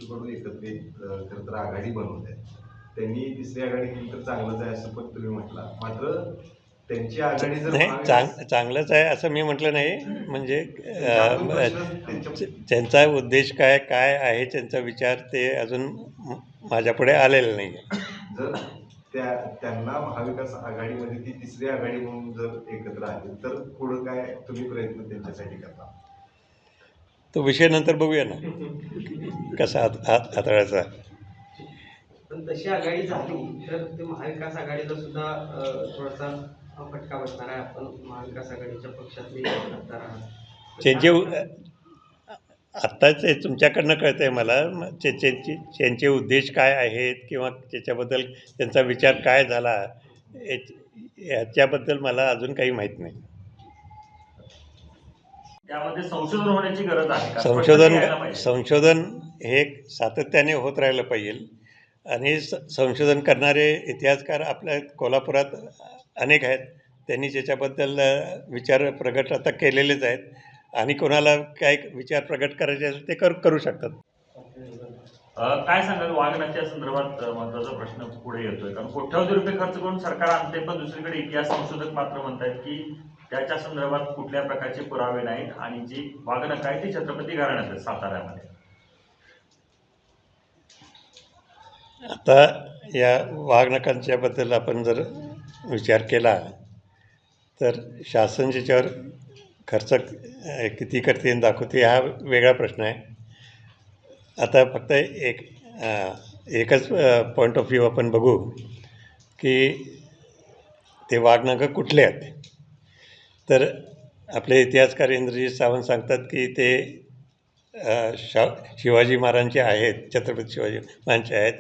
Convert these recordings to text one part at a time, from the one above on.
महायुतीकडून खरं तर आघाडी बनवत आहे. त्यांनी तिसरी आघाडी केली तर चांगलंच आहे असं पण तुम्ही म्हटला. मात्र त्यांची आघाडी जर नाही, चांगलंच आहे असं मी म्हटलं नाही. म्हणजे त्यांच्या त्यांचा उद्देश काय आहे त्यांचा विचार ते अजून माझ्यापुढे आलेलं नाही आहे. जर त्यांना महाविकास आघाडीमध्ये ती तिसरी आघाडी म्हणून जर एकत्र आले तर पुढं काय तुम्ही प्रयत्न त्यांच्यासाठी करता? तो विषय नंतर बघूया ना कसा हाताळायचा. पण तशी आघाडी झाली तर ते महाविकास आघाडीला सुद्धा थोडासा फटका बसणार आहे. आपण महाविकास आघाडीच्या पक्षातले खासदार आहात. त्यांचे आत्ताच तुमच्याकडनं कळतं आहे मला त्यांचे उद्देश काय आहेत किंवा त्याच्याबद्दल त्यांचा विचार काय झाला याच्याबद्दल मला अजून काही माहीत नाही. त्यामध्ये संशोधन होण्याची गरज आहे. संशोधन हे सातत्याने होत राहिलं पाहिजे. आणि संशोधन करणारे इतिहासकार आपल्या कोल्हापुरात अनेक आहेत. त्यांनी त्याच्याबद्दल विचार प्रगट आता केलेलेच आहेत. आणि कोणाला काय विचार प्रगट करायचे असेल ते करू शकतात. काय सांगाल वाघनख्या संदर्भात महत्त्वाचा प्रश्न पुढे येतोय, कारण कोट्यावधी रुपये खर्च करून सरकार आणते, पण दुसरीकडे इतिहास संशोधक मात्र म्हणतात की त्याच्या संदर्भात कुठल्या प्रकारचे पुरावे नाहीत आणि जी वाघनख आहे ती छत्रपती घराण्यात आहे साताऱ्यामध्ये. आता या वाघनखांच्याबद्दल आपण जर विचार केला तर शासन ज्याच्यावर खर्च किती करते दाखवते हा वेगळा प्रश्न आहे. आता फक्त एकच पॉईंट ऑफ व्ह्यू आपण बघू की ते वाघनख कुठले आहेत. तर आपले इतिहासकार इंद्रजीत सावंत सांगतात की ते शिवाजी महाराजांचे आहेत, छत्रपती शिवाजी महाराजांचे आहेत,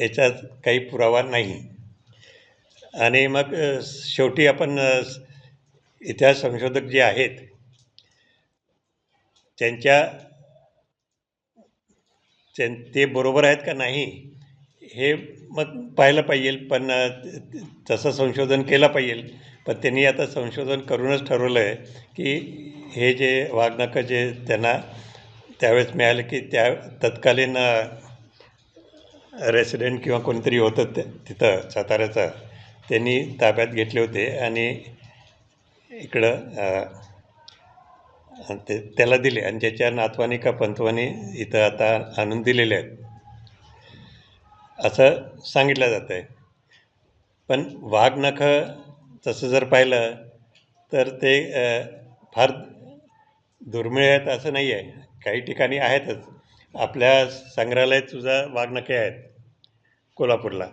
याच्यात काही पुरावा नाही. आणि मग शेवटी आपण इतिहास संशोधक जे आहेत ते बरोबर आहेत का नाही हे मग पाहायला पाहिजे. पण तसं संशोधन केलं पाहिजे. पण त्यांनी आता संशोधन करूनच ठरवलं आहे की हे जे वाघनख जे त्यांना त्यावेळेस मिळाले की त्या तत्कालीन रेसिडेंट किंवा कोणीतरी होतं तिथं साताऱ्याचं, त्यांनी ताब्यात घेतले होते आणि इकडं त्याला दिले आणि ज्याच्या नातवानी का पंतवानी इथं आता आणून दिलेले आहेत असं सांगितलं जातं आहे. पण वाघनख तसं जर पाहिलं तर ते फार दुर्मिळ आहेत असं नाही आहे. काही ठिकाणी आहेतच. आपल्या संग्रहालयात सुद्धा वाघनखे आहेत कोल्हापूरला.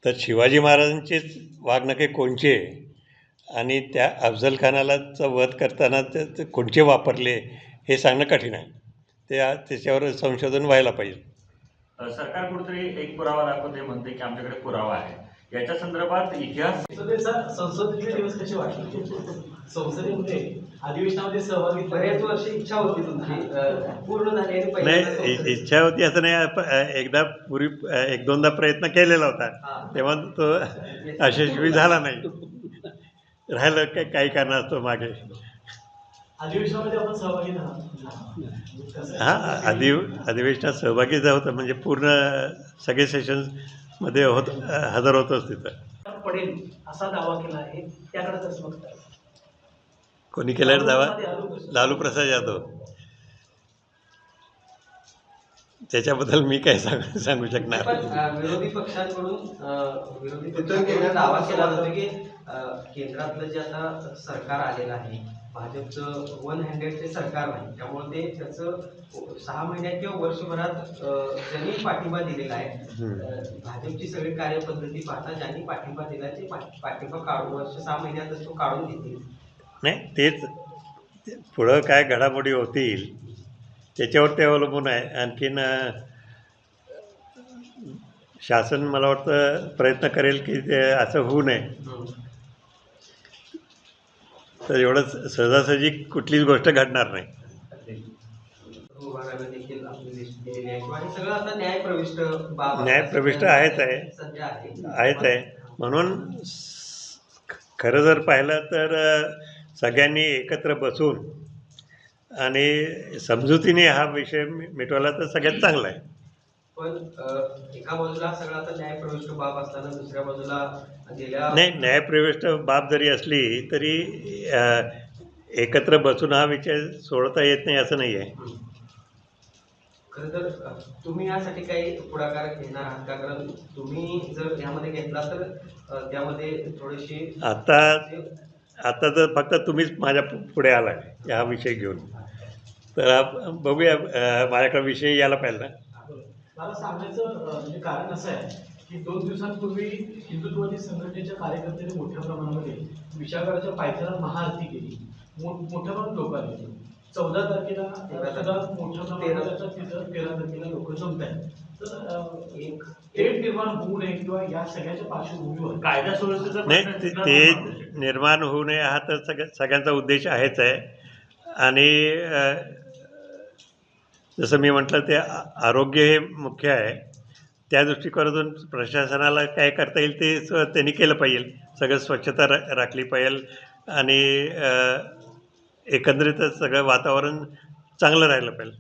तर शिवाजी महाराजांचेच वाघनखे कोणचे आणि त्या अफजल खानालाचा वध करताना ते कोणचे वापरले हे सांगणं कठीण आहे. त्याच्यावर संशोधन व्हायला पाहिजे. सरकार कुठेतरी एक पुरावा दाखवते, म्हणते की आमच्याकडे पुरावा आहे. याच्या संदर्भात इतिहास संसदेचे दिवस कसे वाटले? संसदेमध्ये अधिवेशनामध्ये सहभागी बऱ्याच वर्ष इच्छा होती तुमची पूर्ण झाली? नाही, इच्छा होती असं नाही. एक दोनदा प्रयत्न केलेला होता, तेव्हा तो यशस्वी झाला नाही. राहिलं काही कारणास्तव मागे. अधिवेशनामध्ये आपण सहभागी झाला? हां, अधिवेशनात सहभागी होतं म्हणजे पूर्ण सगळे सेशन्समध्ये हजर होतोच तिथं. पडेल असा दावा केला आहे, त्याकडे कसं बघताय? कोणी केला दावा? लालू प्रसाद यादव. त्याच्याबद्दल मी काय सांगू शकणार. विरोधी पक्षांकडून दावा केला जातो की केंद्रातलं जे आता सरकार आलेलं आहे भाजपचं 100 सरकार नाही, त्यामुळे ते त्याचं 6 महिन्यात किंवा वर्षभरात ज्यांनी पाठिंबा दिलेला आहे भाजपची सगळी कार्यपद्धती पाहता ज्यांनी पाठिंबा दिला ते पाठिंबा काढून वर्ष 6 महिन्यातच तो काढून घेतील. नाही, तेच पुढं काय घडामोडी होतील त्याच्यावर ते अवलंबून आहे. आणखीन शासन मला वाटतं प्रयत्न करेल की ते असं होऊ नये. तर एवढं सहजासहजी कुठलीच गोष्ट घडणार नाही. न्यायप्रविष्ट आहेच आहे. म्हणून खरं जर पाहिलं तर सगळ्यांनी एकत्र बसून आणि समजुतीने हा विषय मिटवला तर सगळ्यात चांगला आहे. पण एका बाजूला सगळा आता न्यायप्रविष्ट बाब असताना दुसऱ्या बाजूला गेल्या नाही, न्यायप्रविष्ट बाब जरी असली तरी एकत्र बसून हा विषय सोडता येत नाही असं नाही आहे. खरं तर तुम्ही यासाठी काही पुढाकार घेणार आहात का? कारण तुम्ही जर यामध्ये घेतला तर त्यामध्ये थोडीशी आता तर फक्त तुम्हीच माझ्या पुढे आलाय हा विषय घेऊन, तर बघूया. माझ्याकडे विषय यायला पाहिजे ना. मला सांगायचं म्हणजे कारण असं आहे की 2 दिवसांपूर्वी हिंदुत्ववादी संघटनेच्या कार्यकर्त्यांनी मोठ्या प्रमाणामध्ये विशाळगडाच्या पायथ्याला महाआरती केली. मोठ्या प्रमाणात लोक आले. 14 तारखेला सुद्धा मोठ्या प्रमाणात तिथं 13 तारखेला लोक जमत आहेत. तर एक तेढ निर्माण होऊ नये किंवा या सगळ्याच्या पार्श्वभूमीवर कायदा सुव्यवस्थेचा नाही, प्रश्न सुद्धा ते निर्माण होऊ शकतो. निर्माण होऊ नये हा तर सगळ्यांचा उद्देश आहेच आहे. आणि जसं मी म्हटलं ते आरोग्य हे मुख्य आहे. त्या दृष्टिकोनातून प्रशासनाला काय करता येईल ते त्यांनी केलं पाहिजे. सगळं स्वच्छता राखली पाहिजे आणि एकंदरीतच सगळं वातावरण चांगलं राहिलं पाहिजे.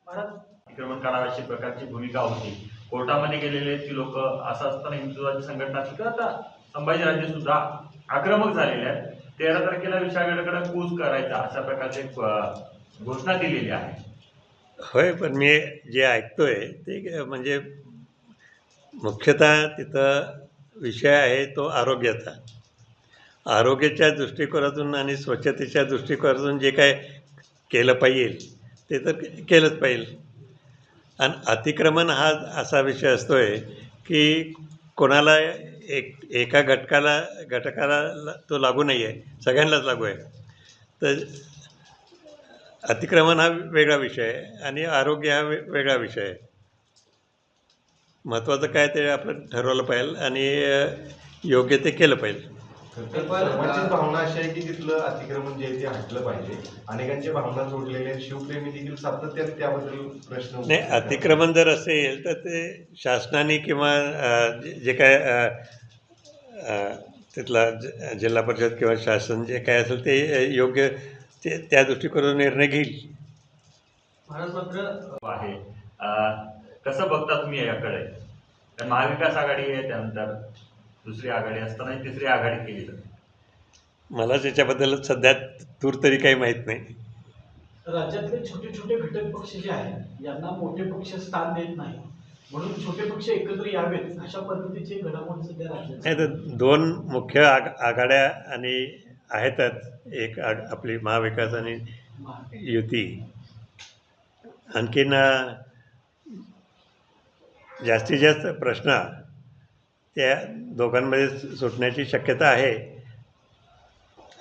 अतिक्रमण करावं अशी प्रकारची भूमिका होती. कोर्टामध्ये गेलेले ती लोक असं असताना हिंदुत्वाची संघटना किंवा आता संभाजीराजे सुद्धा आक्रमक झालेले आहेत. 13 तारखेला विशाळगडाकडे कूच करायचा अशा प्रकारची घोषणा दिलेली आहे. होय, पण मी जे ऐकतोय ते म्हणजे मुख्यतः तिथं विषय आहे तो आरोग्याचा. आरोग्याच्या दृष्टिकोनातून आणि स्वच्छतेच्या दृष्टिकोनातून जे काय केलं पाहिजे ते तर केलंच पाहिजे. आणि अतिक्रमण हा असा विषय असतो आहे की कोणाला एका घटकाला तो लागू नाही आहे, सगळ्यांनाच लागू आहे. तर अतिक्रमण हा वेगळा विषय आहे आणि आरोग्य हा वेगळा विषय आहे. महत्त्वाचं काय ते आपण ठरवलं पाहिजे आणि योग्य ते केलं पाहिजे. सर्वांचीच भावना अशी आहे की तिथलं अतिक्रमण जे आहे ते हटलं पाहिजे. अनेकांच्या भावना जोडलेल्या आहेत. शिवप्रेमी देखील सातत्याने त्याबद्दल प्रश्न नाही, अतिक्रमण जर असेल तर ते शासनाने किंवा जे काय तिथला जिल्हा परिषद किंवा शासन जे काय असेल ते योग्य ते त्या दृष्टिकोनातून निर्णय घेईल. भारत मात्र आहे कसं बघता तुम्ही याकडे? तर महाविकास आघाडी आहे, त्यानंतर दुसरी आघाडी असताना तिसरी आघाडी केली जाते. मला त्याच्याबद्दल सध्या तूर तरी काही माहीत नाही. राज्यातले छोटे छोटे घटक पक्ष जे आहेत यांना मोठे पक्ष स्थान देत नाही, म्हणून छोटे पक्ष एकत्र यावेत अशा पद्धतीचे घडामोडी सध्या राज्यात नाही, तर 2 मुख्य आघाड्या आणि आहेतच. एक आपली महाविकास आणि युती. आणखीन जास्तीत जास्त प्रश्न त्या दोघांमध्ये सुटण्याची शक्यता आहे.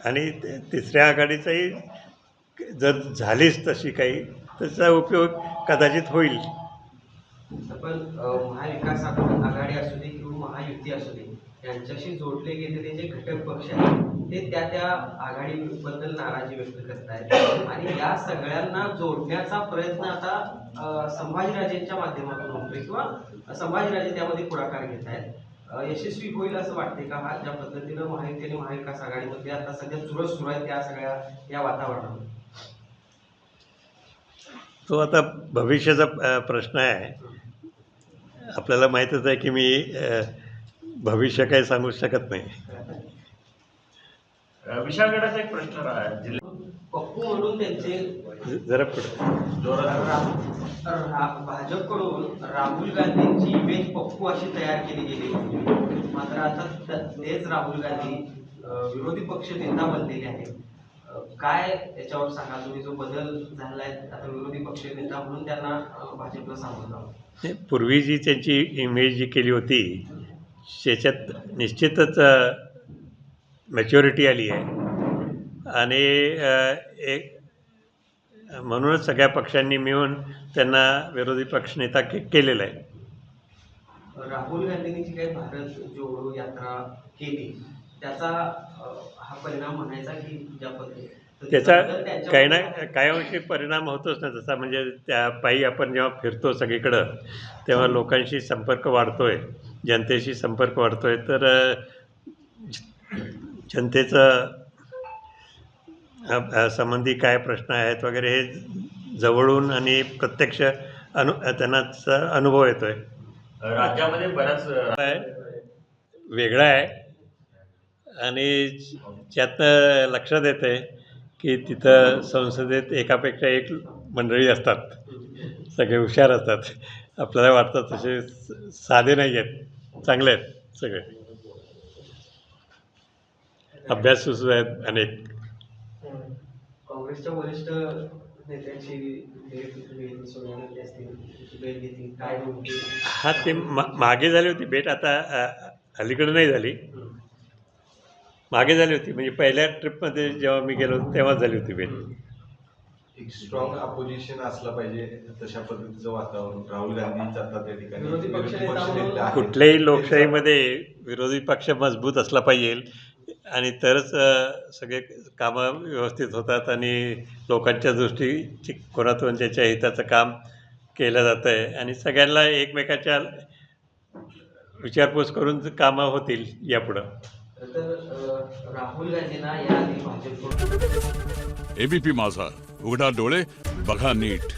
आणि तिसऱ्या आघाडीचाही जर झालीच तशी काही त्याचा उपयोग कदाचित होईल. पण महाविकास आघाडी असू दे किंवा महायुती असू दे यांच्याशी जोडले गेलेले जे घटक पक्ष आहेत ते त्या आघाडीबद्दल नाराजी व्यक्त करत आहेत आणि या सगळ्यांना जोडण्याचा प्रयत्न आता संभाजीराजेंच्या माध्यमातून होतोय किंवा संभाजीराजे त्यामध्ये पुढाकार घेत आहेत. यशस्वी होईल असं वाटते का? हा ज्या पद्धतीनं महायुती आणि महाविकास आघाडीमध्ये आता सध्या चुरस सुरू आहे त्या सगळ्या या वातावरणामध्ये तो आता भविष्याचा प्रश्न आहे. आपल्याला माहीतच आहे की मी भविष्य काही सांगू शकत नाही. विशाळगडाचा एक प्रश्न जिल्हा पप्पू म्हणून त्यांचे जरा पुढे भाजपकडून राहुल गांधींची इमेज पप्पू अशी तयार केली गेली होती. मात्र आता तेच राहुल गांधी विरोधी पक्ष नेता बनलेले आहेत. काय याच्यावर सांगा तुम्ही? जो बदल झालाय आता विरोधी पक्ष नेता म्हणून त्यांना भाजपला सामोरं जावं. पूर्वी जी त्यांची इमेज जी केली होती त्याच्यात निश्चितच मॅच्युरिटी आली आहे. आणि एक म्हणूनच सगळ्या पक्षांनी मिळून त्यांना विरोधी पक्षनेता केलेला आहे. राहुल गांधींनी जी काही भारत जोडो यात्रा केली त्याचा हा परिणाम म्हणायचा की ज्या पद्धतीने त्याचा काही ना काही अंशी परिणाम होतोच ना. जसा म्हणजे त्या पायी आपण जेव्हा फिरतो सगळीकडं तेव्हा लोकांशी संपर्क वाढतोय, जनतेशी संपर्क वाढतोय. तर जनतेचं संबंधी काय प्रश्न आहेत वगैरे हे जवळून आणि प्रत्यक्ष त्यांना अनुभव येतो आहे. राज्यामध्ये बऱ्याच वेगळा आहे आणि त्यातनं लक्षात येतं आहे की तिथं संसदेत एकापेक्षा एक मंडळी असतात, सगळे हुशार असतात. आपल्याला वाटतं तसे साधे नाही आहेत, चांगले आहेत सगळे, अभ्यासू सुद्धा आहेत अनेक. काँग्रेसच्या वरिष्ठ नेत्यांची भेट सोनिया गांधी असतील भेट घेतली काय होती? हा ते मागे झाली होती भेट, आता अलीकडे नाही झाली, मागे झाली होती. म्हणजे पहिल्या ट्रिपमध्ये जेव्हा मी गेलो होतो तेव्हाच झाली होती भेट. एक स्ट्रॉंग अपोजिशन असला पाहिजे, तशा पद्धतीचं वातावरण. राहुल गांधी आता त्या ठिकाणी विरोधी पक्ष विरोधी नेता पक्षनेते आहेत. कुठल्याही लोकशाहीमध्ये विरोधी पक्ष मजबूत असला पाहिजे आणि तरच सगळे कामं व्यवस्थित होतात आणि लोकांच्या दृष्टी कोणातून त्याच्या हिताचं काम केलं जातं आहे आणि सगळ्यांना एकमेकाच्या विचारपूस करून कामं होतील यापुढं. तर राहुल गांधींना याआधी भाजप एबीपी माझा, उघडा डोळे बघा नीट.